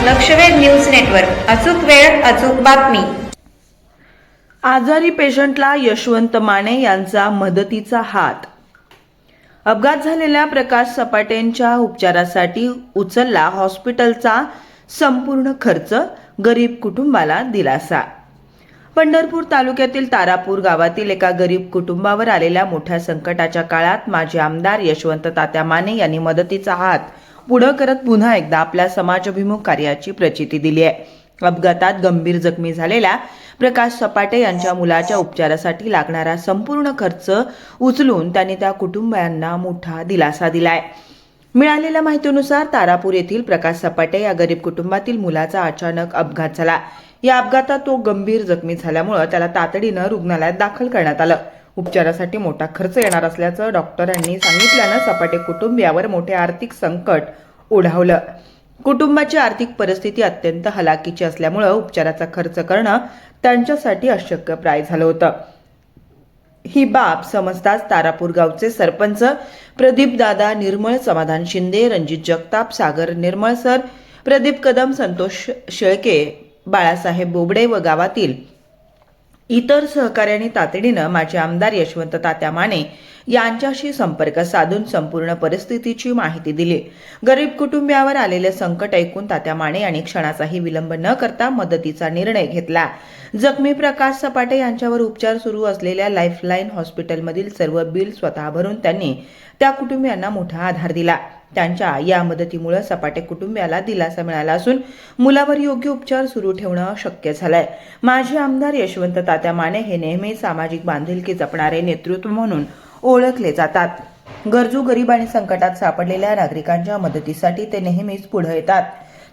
लक्षवेध news network, अचूक वेळ अचूक बातमी। आजारी पेशंटला यशवंत माने यांचा मदतीचा हात। अपघात झालेल्या प्रकाश सपाटेंच्या उपचारासाठी उचलला हॉस्पिटलचा संपूर्ण खर्च, गरीब कुटुंबाला दिलासा। पंढरपूर तालुक्यातील तारापूर गावातील एका गरीब कुटुंबावर आलेल्या मोठ्या संकटाच्या काळात माजी आमदार यशवंत तात्या माने यांनी मदतीचा हात पुढे करत पुन्हा एकदा आपल्या समाजाभिमुख कार्याची प्रचिती दिली आहे। अपघातात गंभीर जखमी झालेल्या प्रकाश सपाटे यांच्या मुलाच्या उपचारासाठी लागणारा संपूर्ण खर्च उचलून त्यांनी त्या कुटुंबियांना मोठा दिलासा दिलाय। मिळालेल्या माहितीनुसार तारापूर येथील प्रकाश सपाटे या गरीब कुटुंबातील मुलाचा अचानक अपघात झाला। या अपघातात तो गंभीर जखमी झाल्यामुळे त्याला तातडीनं रुग्णालयात दाखल करण्यात आलं। उपचारासाठी मोठा खर्च येणार असल्याचं डॉक्टरांनी सांगितल्यानं सपाटे कुटुंबियावर मोठे आर्थिक संकट ओढावलं। कुटुंबाची आर्थिक परिस्थिती अत्यंत हलाखीची असल्यामुळे उपचाराचा खर्च करणं त्यांच्यासाठी अशक्यप्राय झालं होतं। ही बाब समजताच तारापूर गावचे सरपंच प्रदीप दादा निर्मळ, समाधान शिंदे, रणजित जगताप, सागर निर्मळ सर, प्रदीप कदम, संतोष शेळके, बाळासाहेब बोबडे व गावातील इतर सहकार्यांनी तातडीनं माजी आमदार यशवंत तात्या माने यांच्याशी संपर्क साधून संपूर्ण परिस्थितीची माहिती दिली। गरीब कुटुंबियावर आलेले संकट ऐकून तात्या माने यांनी क्षणाचाही विलंब न करता मदतीचा निर्णय घेतला। जखमी प्रकाश सपाटे यांच्यावर उपचार सुरू असलेल्या लाईफलाईन हॉस्पिटलमधील सर्व बिल स्वतः भरून त्यांनी त्या कुटुंबियांना मोठा आधार दिला। त्यांच्या या मदतीमुळे सपाटे कुटुंबियाला दिलासा मिळाला असून मुलावर योग्य उपचार सुरू ठेवणं शक्य झालंय। माजी आमदार यशवंत तात्या माने हे नेहमी सामाजिक बांधिलकी जपणारे नेतृत्व म्हणून ओळखले जातात। गरजू, गरीब आणि संकटात सापडलेल्या नागरिकांच्या मदतीसाठी ते नेहमीच पुढे येतात।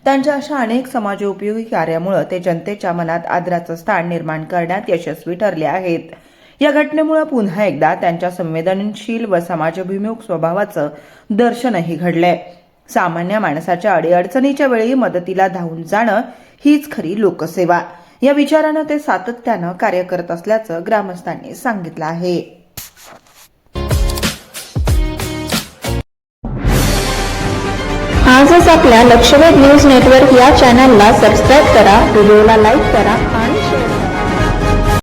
त्यांच्या अशा अनेक समाजोपयोगी कार्यामुळे ते जनतेच्या मनात आदराचं स्थान निर्माण करण्यात यशस्वी ठरले आहेत। या घटनेमुळे पुन्हा एकदा त्यांच्या संवेदनशील व समाजाभिमुख स्वभावाचं दर्शनही घडलंय। सामान्य माणसाच्या अडीअडचणीच्या वेळी मदतीला धावून जाणं हीच खरी लोकसेवा। या विचारानं ते सातत्यानं कार्य करत असल्याचं ग्रामस्थांनी सांगितलं आहे। आजच आपल्या लक्षवेध न्यूज नेटवर्क या चॅनलला सबस्क्राईब करा, व्हिडिओला लाईक करा